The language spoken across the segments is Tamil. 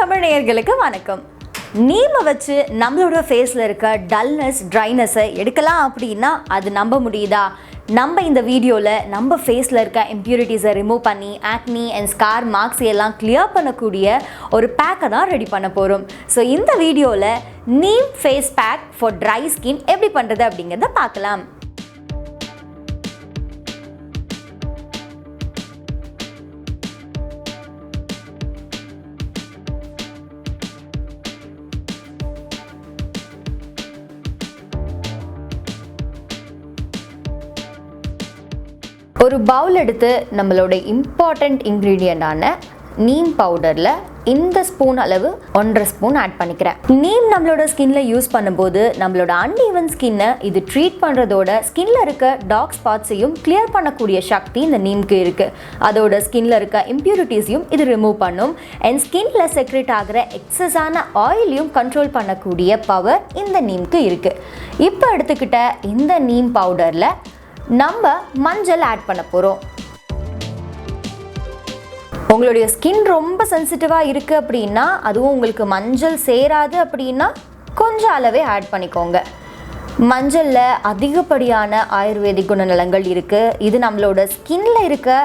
தமிழ் நேயர்களுக்கு வணக்கம். நீமை வச்சு நம்மளோட ஃபேஸில் இருக்க டல்னஸ் ட்ரைனஸை எடுக்கலாம் அப்படின்னா அது நம்ப முடியுதா? நம்ம இந்த வீடியோவில் நம்ம ஃபேஸில் இருக்க இம்ப்யூரிட்டிஸை ரிமூவ் பண்ணி ஆக்னி அண்ட் ஸ்கார் மார்க்ஸ் எல்லாம் கிளியர் பண்ணக்கூடிய ஒரு பேக்கை தான் ரெடி பண்ண போகிறோம். ஸோ இந்த வீடியோவில் neem face pack for dry skin எப்படி பண்ணுறது அப்படிங்கிறத பார்க்கலாம். ஒரு பவுல் எடுத்து நம்மளோட இம்பார்ட்டண்ட் இன்க்ரீடியண்டான நீம் பவுடரில் இந்த ஸ்பூன் அளவு 1.5 ஸ்பூன் ஆட் பண்ணிக்கிறேன். நீம் நம்மளோட ஸ்கின்ல யூஸ் பண்ணும்போது நம்மளோட அன்ஈவன் ஸ்கின்னை இது ட்ரீட் பண்ணுறதோட ஸ்கின்ல இருக்க டார்க் ஸ்பாட்ஸையும் கிளியர் பண்ணக்கூடிய சக்தி இந்த நீம்க்கு இருக்குது. அதோட ஸ்கின்ல இருக்க இம்ப்யூரிட்டிஸையும் இது ரிமூவ் பண்ணும். அண்ட் ஸ்கின்ல செக்ரேட் ஆகிற எக்ஸஸான ஆயிலையும் கண்ட்ரோல் பண்ணக்கூடிய பவர் இந்த நீம்க்கு இருக்குது. இப்போ எடுத்துக்கிட்ட இந்த நீம் பவுடரில் நம்ம மஞ்சள் ஆட் பண்ண போகிறோம். உங்களுடைய ஸ்கின் ரொம்ப சென்சிட்டிவாக இருக்குது அப்படின்னா, அதுவும் உங்களுக்கு மஞ்சள் சேராது அப்படின்னா கொஞ்சம் அளவே ஆட் பண்ணிக்கோங்க. மஞ்சளில் அதிகப்படியான ஆயுர்வேதிக் குணநலங்கள் இருக்குது. இது நம்மளோட ஸ்கின்ல இருக்க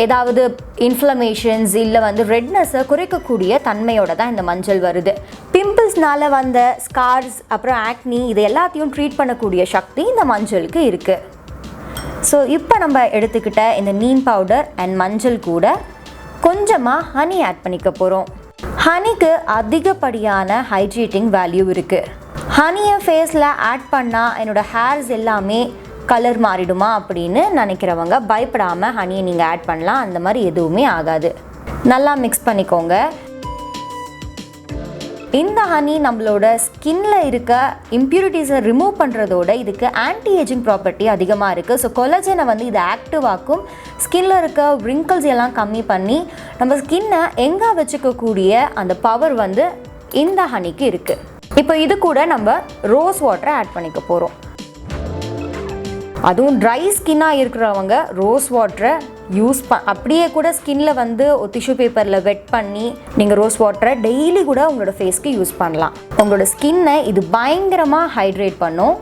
ஏதாவது இன்ஃப்ளமேஷன்ஸ் இல்லை ரெட்னஸை குறைக்கக்கூடிய தன்மையோட தான் இந்த மஞ்சள் வருது. பிம்பிள்ஸ்னால வந்த ஸ்கார்ஸ் அப்புறம் ஆக்னி இது எல்லாத்தையும் ட்ரீட் பண்ணக்கூடிய சக்தி இந்த மஞ்சளுக்கு இருக்குது. ஸோ இப்போ நம்ம எடுத்துக்கிட்ட இந்த நீம் பவுடர் அண்ட் மஞ்சள் கூட கொஞ்சமாக ஹனி ஆட் பண்ணிக்க போகிறோம். ஹனிக்கு அதிகப்படியான ஹைட்ரேட்டிங் வேல்யூ இருக்குது. ஹனியை ஃபேஸில் ஆட் பண்ணால் என்னோடய ஹேர்ஸ் எல்லாமே கலர் மாறிடுமா அப்படின்னு நினைக்கிறவங்க பயப்படாமல் ஹனியை நீங்கள் ஆட் பண்ணலாம். அந்த மாதிரி எதுவுமே ஆகாது. நல்லா மிக்ஸ் பண்ணிக்கோங்க. இந்த ஹனி நம்மளோட ஸ்கின்ல இருக்க இம்ப்யூரிட்டிஸை ரிமூவ் பண்ணுறதோட இதுக்கு ஆன்டி ஏஜிங் ப்ராப்பர்ட்டி அதிகமாக இருக்குது. ஸோ கொலஜனை இது ஆக்டிவ் ஆக்கும். ஸ்கின்ல இருக்க ரிங்கிள்ஸ் எல்லாம் கம்மி பண்ணி நம்ம ஸ்கின்னை எங்கே வச்சுக்கக்கூடிய அந்த பவர் இந்த ஹனிக்கு இருக்குது. இப்போ இது கூட நம்ம ரோஸ் வாட்டரை ஆட் பண்ணிக்க போகிறோம். அதுவும் ட்ரை ஸ்கின்னாக இருக்கிறவங்க ரோஸ் வாட்டரை யூஸ் அப்படியே கூட ஸ்கின்ல ஒரு டிஷ்யூ பேப்பரில் வெட் பண்ணி நீங்கள் ரோஸ் வாட்டரை டெய்லி கூட உங்களோட ஃபேஸ்க்கு யூஸ் பண்ணலாம். உங்களோட ஸ்கின்னை இது பயங்கரமாக ஹைட்ரேட் பண்ணும்.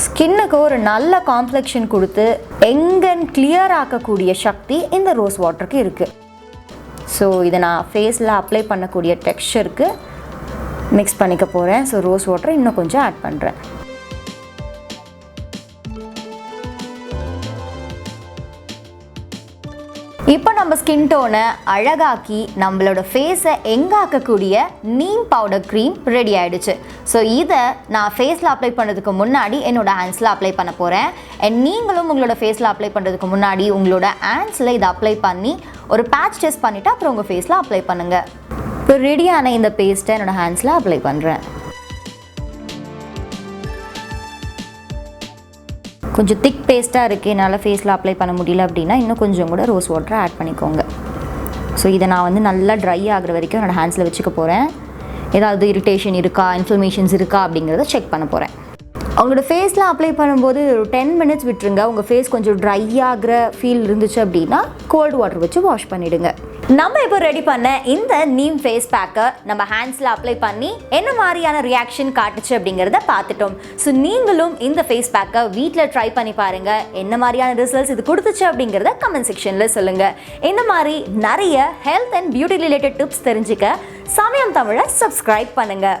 ஸ்கின்னுக்கு ஒரு நல்ல காம்ப்ளெக்ஷன் கொடுத்து எங்கன்னு கிளியர் ஆக்கக்கூடிய சக்தி இந்த ரோஸ் வாட்டருக்கு இருக்குது. ஸோ இதை நான் ஃபேஸில் அப்ளை பண்ணக்கூடிய டெக்ஸ்சருக்கு மிக்ஸ் பண்ணிக்க போகிறேன். ஸோ ரோஸ் வாட்டரை இன்னும் கொஞ்சம் ஆட் பண்ணுறேன். இப்போ நம்ம ஸ்கின் டோனை அழகாக்கி நம்மளோட ஃபேஸை எங்காக்கக்கூடிய நீம் பவுடர் க்ரீம் ரெடி ஆகிடுச்சு. ஸோ இதை நான் ஃபேஸில் அப்ளை பண்ணுறதுக்கு முன்னாடி என்னோடய ஹேண்ட்ஸில் அப்ளை பண்ண போகிறேன். அண்ட் நீங்களும் உங்களோட ஃபேஸில் அப்ளை பண்ணுறதுக்கு முன்னாடி உங்களோட ஹேண்ட்ஸில் இதை அப்ளை பண்ணி ஒரு பேட்ச் டெஸ்ட் பண்ணிவிட்டு அப்புறம் உங்கள் ஃபேஸில் அப்ளை பண்ணுங்கள். இப்போ ரெடியான இந்த பேஸ்ட்டை என்னோடய ஹேண்ட்ஸில் அப்ளை பண்ணுறேன். கொஞ்சம் திக் பேஸ்ட்டாக இருக்குது, என்னால் ஃபேஸில் அப்ளை பண்ண முடியல அப்படின்னா இன்னும் கொஞ்சம் கூட ரோஸ் வாட்டரை ஆட் பண்ணிக்கோங்க. ஸோ இதை நான் நல்லா ட்ரை ஆகிற வரைக்கும் என்னோடய ஹேண்ட்ஸில் வச்சுக்க போகிறேன். ஏதாவது இரிட்டேஷன் இருக்கா, இன்ஃப்ளமேஷன்ஸ் இருக்கா அப்படிங்கிறத செக் பண்ண போகிறேன். அவங்களோட ஃபேஸில் அப்ளை பண்ணும்போது ஒரு 10 மினிட்ஸ் விட்டுருங்க. உங்கள் ஃபேஸ் கொஞ்சம் ட்ரை ஆகிற ஃபீல் இருந்துச்சு அப்படின்னா கோல்டு வாட்டர் வச்சு வாஷ் பண்ணிவிடுங்க. நம்ம இப்போ ரெடி பண்ண இந்த நீம் ஃபேஸ் பேக்கை நம்ம ஹேண்ட்ஸில் அப்ளை பண்ணி என்ன மாதிரியான ரியாக்ஷன் காட்டுச்சு அப்படிங்கிறத பார்த்துட்டோம். ஸோ நீங்களும் இந்த ஃபேஸ் பேக்கை வீட்டில் ட்ரை பண்ணி பாருங்கள். என்ன மாதிரியான ரிசல்ட்ஸ் இது கொடுத்துச்சு அப்படிங்கிறத கமெண்ட் செக்ஷனில் சொல்லுங்கள். இந்த மாதிரி நிறைய health and beauty related tips தெரிஞ்சுக்க சமயம் தமிழை சப்ஸ்கிரைப் பண்ணுங்கள்.